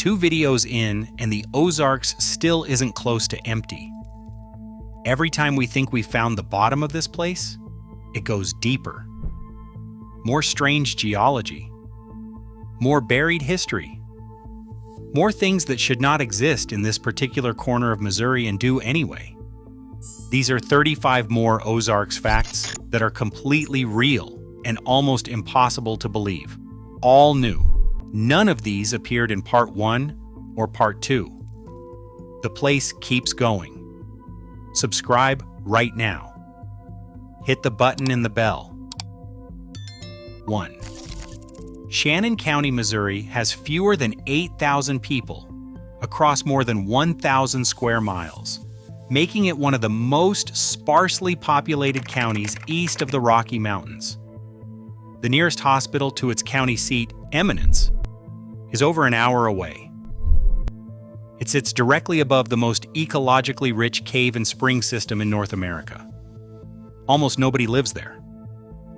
2 videos in, and the Ozarks still isn't close to empty. Every time we think we found the bottom of this place, it goes deeper. More strange geology. More buried history. More things that should not exist in this particular corner of Missouri and do anyway. These are 35 more Ozarks facts that are completely real and almost impossible to believe. All new. None of these appeared in Part 1 or Part 2. The place keeps going. Subscribe right now. Hit the button and the bell. 1. Shannon County, Missouri has fewer than 8,000 people across more than 1,000 square miles, making it one of the most sparsely populated counties east of the Rocky Mountains. The nearest hospital to its county seat, Eminence, is over an hour away. It sits directly above the most ecologically rich cave and spring system in North America. Almost nobody lives there.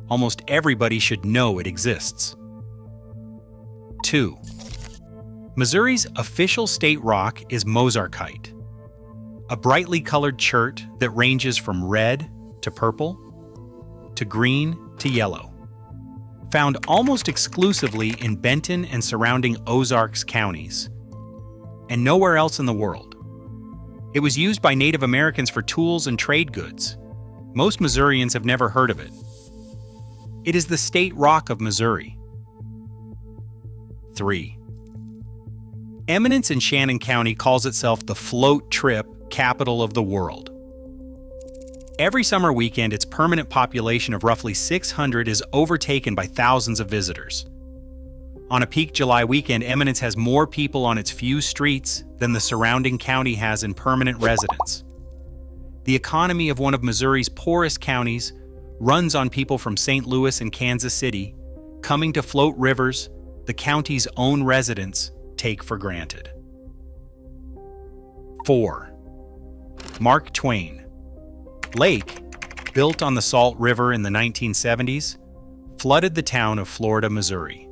Almost everybody should know it exists. 2. Missouri's official state rock is Mozarkite, a brightly colored chert that ranges from red to purple to green to yellow. Found almost exclusively in Benton and surrounding Ozarks counties, and nowhere else in the world. It was used by Native Americans for tools and trade goods. Most Missourians have never heard of it. It is the state rock of Missouri. 3. Eminence in Shannon County calls itself the float trip capital of the world. Every summer weekend, its permanent population of roughly 600 is overtaken by thousands of visitors. On a peak July weekend, Eminence has more people on its few streets than the surrounding county has in permanent residents. The economy of one of Missouri's poorest counties runs on people from St. Louis and Kansas City coming to float rivers the county's own residents take for granted. 4. Mark Twain Lake, built on the Salt River in the 1970s, flooded the town of Florida, Missouri.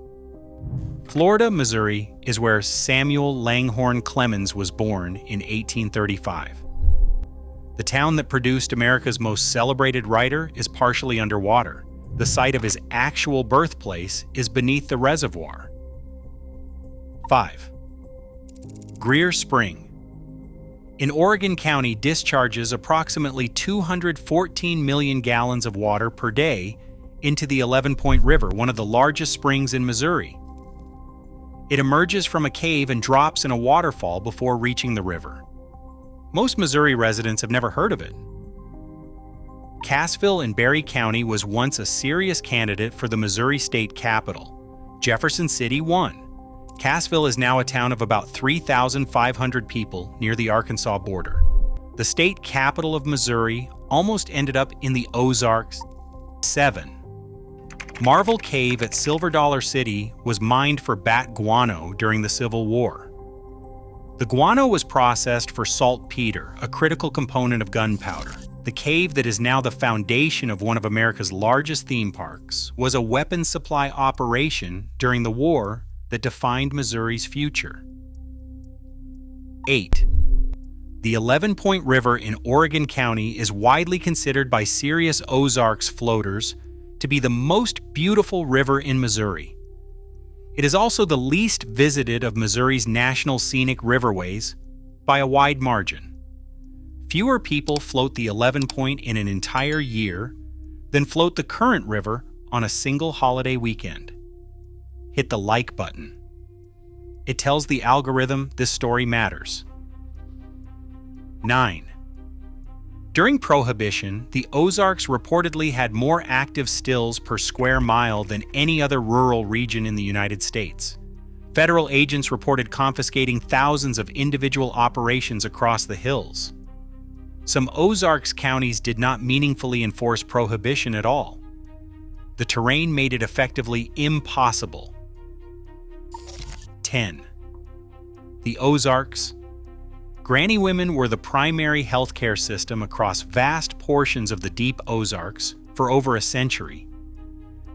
Florida, Missouri is where Samuel Langhorne Clemens was born in 1835. The town that produced America's most celebrated writer is partially underwater. The site of his actual birthplace is beneath the reservoir. 5. Greer Spring. In Oregon County, discharges approximately 214 million gallons of water per day into the 11-Point River, one of the largest springs in Missouri. It emerges from a cave and drops in a waterfall before reaching the river. Most Missouri residents have never heard of it. Cassville in Berry County was once a serious candidate for the Missouri state capital. Jefferson City won. Cassville is now a town of about 3,500 people near the Arkansas border. The state capital of Missouri almost ended up in the Ozarks. 7. Marvel Cave at Silver Dollar City was mined for bat guano during the Civil War. The guano was processed for saltpeter, a critical component of gunpowder. The cave that is now the foundation of one of America's largest theme parks was a weapons supply operation during the war that defined Missouri's future. 8. The 11-Point River in Oregon County is widely considered by serious Ozarks floaters to be the most beautiful river in Missouri. It is also the least visited of Missouri's national scenic riverways by a wide margin. Fewer people float the 11-Point in an entire year than float the current river on a single holiday weekend. Hit the like button. It tells the algorithm this story matters. 9. During Prohibition, the Ozarks reportedly had more active stills per square mile than any other rural region in the United States. Federal agents reported confiscating thousands of individual operations across the hills. Some Ozarks counties did not meaningfully enforce Prohibition at all. The terrain made it effectively impossible. 10. The Ozarks. Granny women were the primary healthcare system across vast portions of the deep Ozarks for over a century.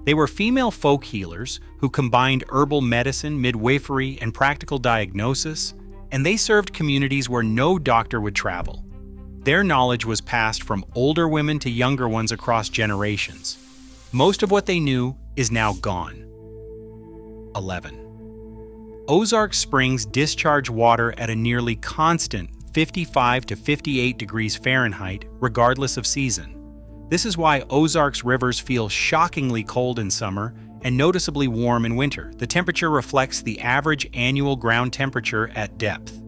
They were female folk healers who combined herbal medicine, midwifery, and practical diagnosis, and they served communities where no doctor would travel. Their knowledge was passed from older women to younger ones across generations. Most of what they knew is now gone. 11. Ozarks springs discharge water at a nearly constant 55 to 58 degrees Fahrenheit, regardless of season. This is why Ozarks rivers feel shockingly cold in summer and noticeably warm in winter. The temperature reflects the average annual ground temperature at depth.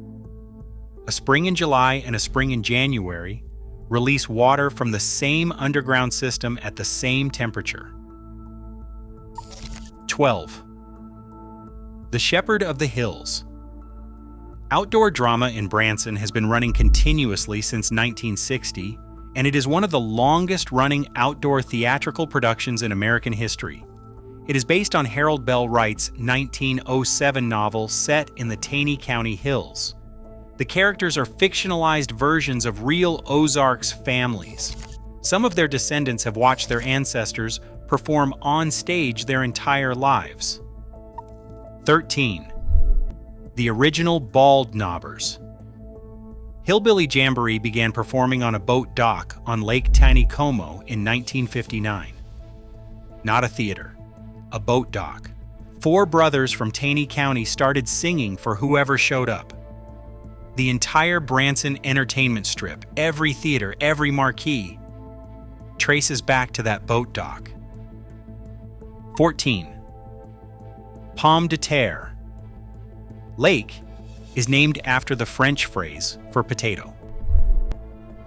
A spring in July and a spring in January release water from the same underground system at the same temperature. 12. The Shepherd of the Hills. Outdoor drama in Branson has been running continuously since 1960, and it is one of the longest-running outdoor theatrical productions in American history. It is based on Harold Bell Wright's 1907 novel set in the Taney County Hills. The characters are fictionalized versions of real Ozarks families. Some of their descendants have watched their ancestors perform on stage their entire lives. 13. The original Bald Knobbers. Hillbilly Jamboree began performing on a boat dock on Lake Taneycomo in 1959. Not a theater, a boat dock. 4 brothers from Taney County started singing for whoever showed up. The entire Branson entertainment strip, every theater, every marquee, traces back to that boat dock. 14. Pomme de terre. Lake is named after the French phrase for potato.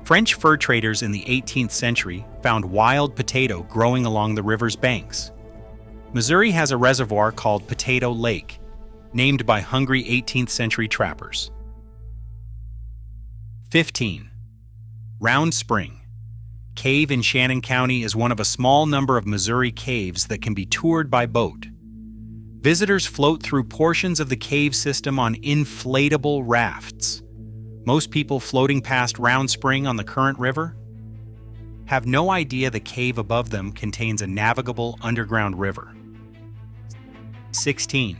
French fur traders in the 18th century found wild potato growing along the river's banks. Missouri has a reservoir called Potato Lake, named by hungry 18th century trappers. 15. Round Spring. Cave in Shannon County is one of a small number of Missouri caves that can be toured by boat. Visitors float through portions of the cave system on inflatable rafts. Most people floating past Round Spring on the current river have no idea the cave above them contains a navigable underground river. 16.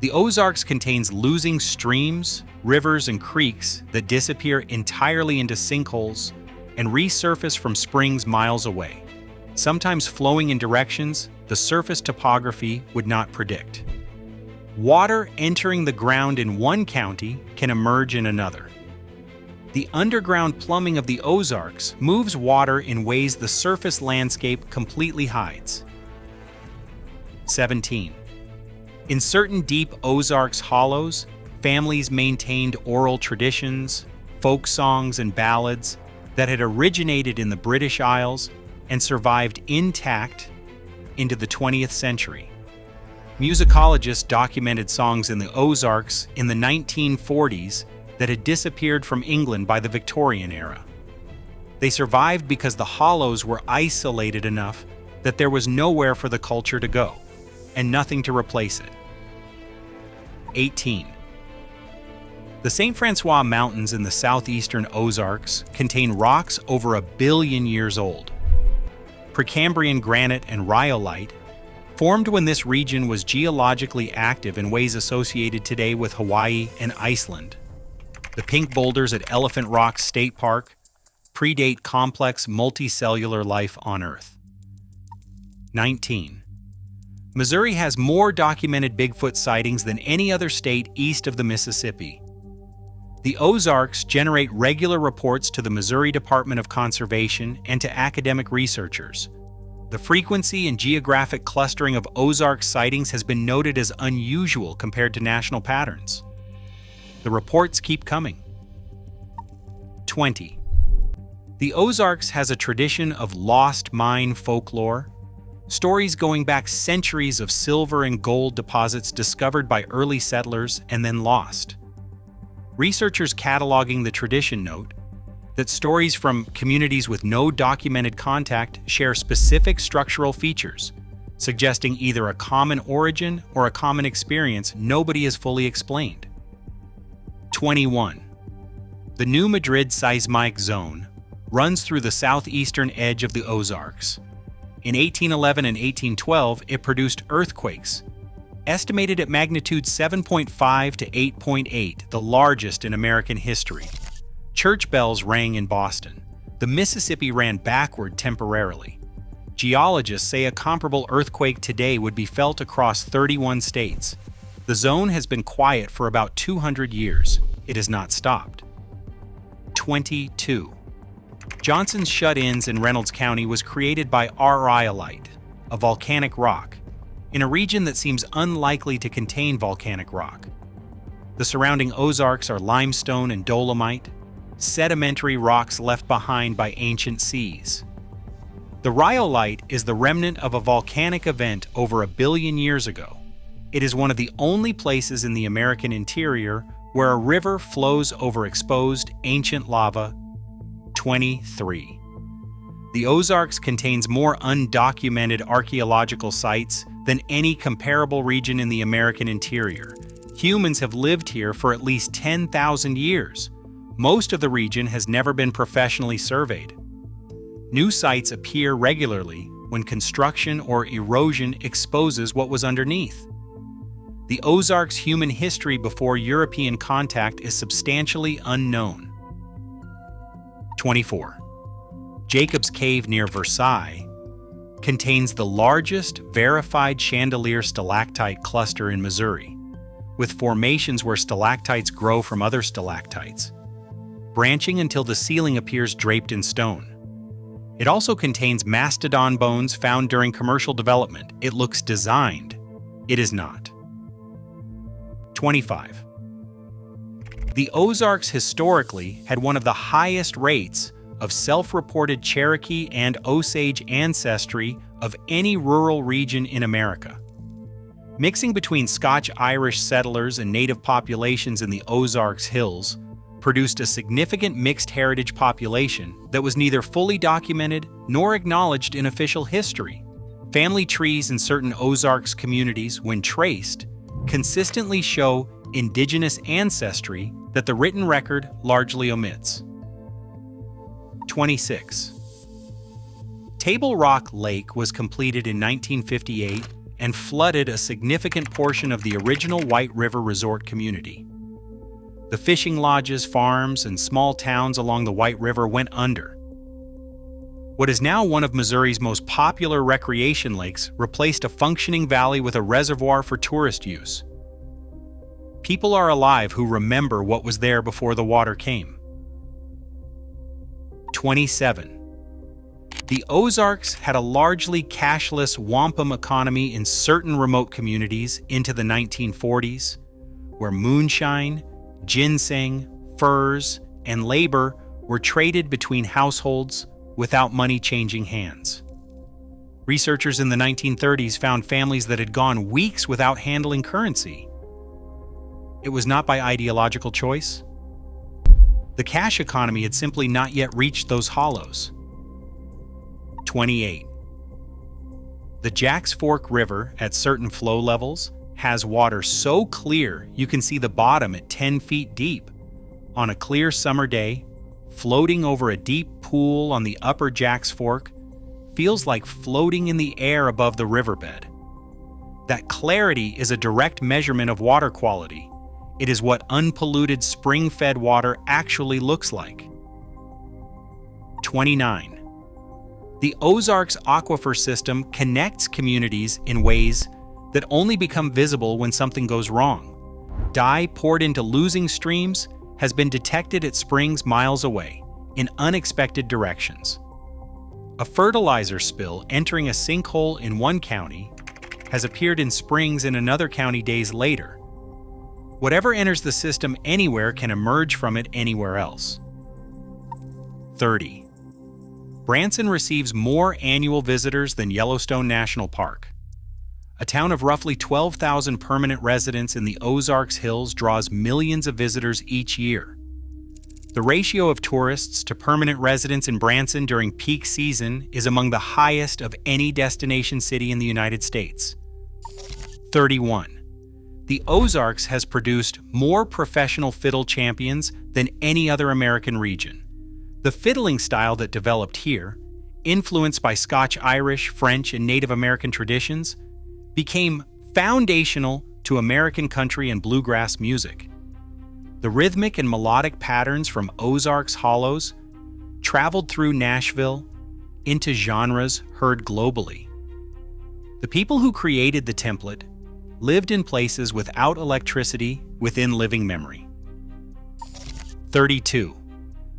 The Ozarks contains losing streams, rivers, and creeks that disappear entirely into sinkholes and resurface from springs miles away, sometimes flowing in directions the surface topography would not predict. Water entering the ground in one county can emerge in another. The underground plumbing of the Ozarks moves water in ways the surface landscape completely hides. 17. In certain deep Ozarks hollows, families maintained oral traditions, folk songs, and ballads that had originated in the British Isles and survived intact into the 20th century. Musicologists documented songs in the Ozarks in the 1940s that had disappeared from England by the Victorian era. They survived because the hollows were isolated enough that there was nowhere for the culture to go, and nothing to replace it. 18. The St. Francois Mountains in the southeastern Ozarks contain rocks over 1 billion years old. Precambrian granite and rhyolite formed when this region was geologically active in ways associated today with Hawaii and Iceland. The pink boulders at Elephant Rock State Park predate complex multicellular life on Earth. 19. Missouri has more documented Bigfoot sightings than any other state east of the Mississippi. The Ozarks generate regular reports to the Missouri Department of Conservation and to academic researchers. The frequency and geographic clustering of Ozark sightings has been noted as unusual compared to national patterns. The reports keep coming. 20. The Ozarks has a tradition of lost mine folklore, stories going back centuries of silver and gold deposits discovered by early settlers and then lost. Researchers cataloging the tradition note that stories from communities with no documented contact share specific structural features, suggesting either a common origin or a common experience nobody has fully explained. 21. The New Madrid seismic zone runs through the southeastern edge of the Ozarks. In 1811 and 1812, it produced earthquakes, estimated at magnitude 7.5 to 8.8, the largest in American history. Church bells rang in Boston. The Mississippi ran backward temporarily. Geologists say a comparable earthquake today would be felt across 31 states. The zone has been quiet for about 200 years. It has not stopped. 22. Johnson's Shut-ins in Reynolds County was created by rhyolite, a volcanic rock, in a region that seems unlikely to contain volcanic rock. The surrounding Ozarks are limestone and dolomite, sedimentary rocks left behind by ancient seas. The rhyolite is the remnant of a volcanic event over 1 billion years ago. It is one of the only places in the American interior where a river flows over exposed ancient lava. 23. The Ozarks contains more undocumented archaeological sites than any comparable region in the American interior. Humans have lived here for at least 10,000 years. Most of the region has never been professionally surveyed. New sites appear regularly when construction or erosion exposes what was underneath. The Ozarks' human history before European contact is substantially unknown. 24. Jacob's Cave near Versailles contains the largest verified chandelier stalactite cluster in Missouri, with formations where stalactites grow from other stalactites, branching until the ceiling appears draped in stone. It also contains mastodon bones found during commercial development. It looks designed. It is not. 25. The Ozarks historically had one of the highest rates of self-reported Cherokee and Osage ancestry of any rural region in America. Mixing between Scotch-Irish settlers and native populations in the Ozarks Hills produced a significant mixed heritage population that was neither fully documented nor acknowledged in official history. Family trees in certain Ozarks communities, when traced, consistently show indigenous ancestry that the written record largely omits. 26. Table Rock Lake was completed in 1958 and flooded a significant portion of the original White River Resort community. The fishing lodges, farms, and small towns along the White River went under. What is now one of Missouri's most popular recreation lakes replaced a functioning valley with a reservoir for tourist use. People are alive who remember what was there before the water came. 27. The Ozarks had a largely cashless wampum economy in certain remote communities into the 1940s, where moonshine, ginseng, furs, and labor were traded between households without money changing hands. Researchers in the 1930s found families that had gone weeks without handling currency. It was not by ideological choice. The cash economy had simply not yet reached those hollows. 28. The Jack's Fork River, at certain flow levels, has water so clear you can see the bottom at 10 feet deep. On a clear summer day, floating over a deep pool on the upper Jack's Fork feels like floating in the air above the riverbed. That clarity is a direct measurement of water quality. It is what unpolluted spring-fed water actually looks like. 29. The Ozarks aquifer system connects communities in ways that only become visible when something goes wrong. Dye poured into losing streams has been detected at springs miles away, in unexpected directions. A fertilizer spill entering a sinkhole in one county has appeared in springs in another county days later. Whatever enters the system anywhere can emerge from it anywhere else. 30. Branson receives more annual visitors than Yellowstone National Park. A town of roughly 12,000 permanent residents in the Ozarks Hills draws millions of visitors each year. The ratio of tourists to permanent residents in Branson during peak season is among the highest of any destination city in the United States. 31. The Ozarks has produced more professional fiddle champions than any other American region. The fiddling style that developed here, influenced by Scotch-Irish, French, and Native American traditions, became foundational to American country and bluegrass music. The rhythmic and melodic patterns from Ozarks hollows traveled through Nashville into genres heard globally. The people who created the template lived in places without electricity within living memory. 32.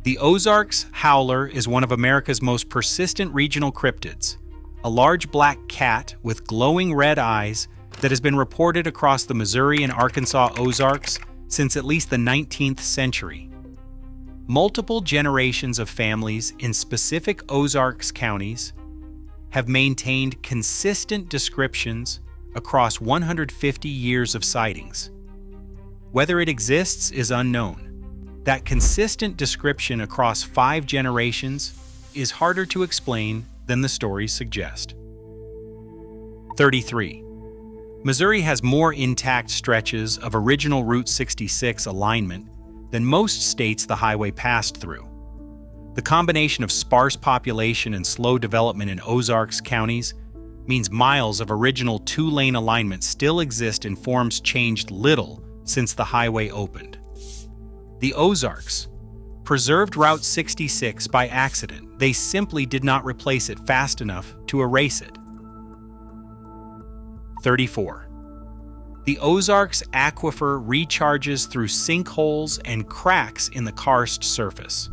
The Ozarks howler is one of America's most persistent regional cryptids, a large black cat with glowing red eyes that has been reported across the Missouri and Arkansas Ozarks since at least the 19th century. Multiple generations of families in specific Ozarks counties have maintained consistent descriptions across 150 years of sightings. Whether it exists is unknown. That consistent description across 5 generations is harder to explain than the stories suggest. 33. Missouri has more intact stretches of original Route 66 alignment than most states the highway passed through. The combination of sparse population and slow development in Ozarks counties means miles of original 2-lane alignment still exist in forms changed little since the highway opened. The Ozarks preserved Route 66 by accident. They simply did not replace it fast enough to erase it. 34. The Ozarks aquifer recharges through sinkholes and cracks in the karst surface.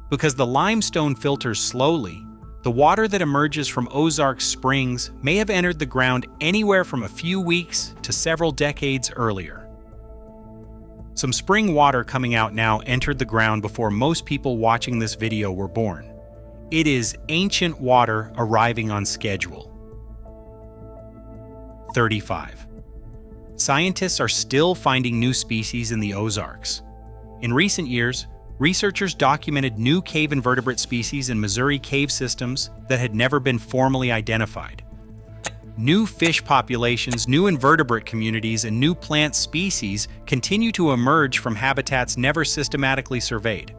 Because the limestone filters slowly, the water that emerges from Ozarks springs may have entered the ground anywhere from a few weeks to several decades earlier. Some spring water coming out now entered the ground before most people watching this video were born. It is ancient water arriving on schedule. 35. Scientists are still finding new species in the Ozarks. In recent years, researchers documented new cave invertebrate species in Missouri cave systems that had never been formally identified. New fish populations, new invertebrate communities, and new plant species continue to emerge from habitats never systematically surveyed.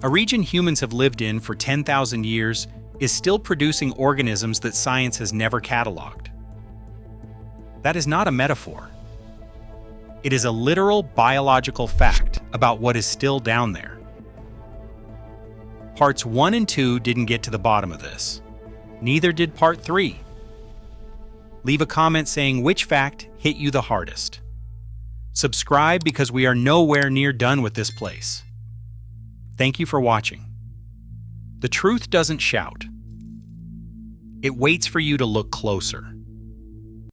A region humans have lived in for 10,000 years is still producing organisms that science has never cataloged. That is not a metaphor. It is a literal biological fact about what is still down there. Parts 1 and 2 didn't get to the bottom of this. Neither did Part 3. Leave a comment saying which fact hit you the hardest. Subscribe because we are nowhere near done with this place. Thank you for watching. The truth doesn't shout. It waits for you to look closer.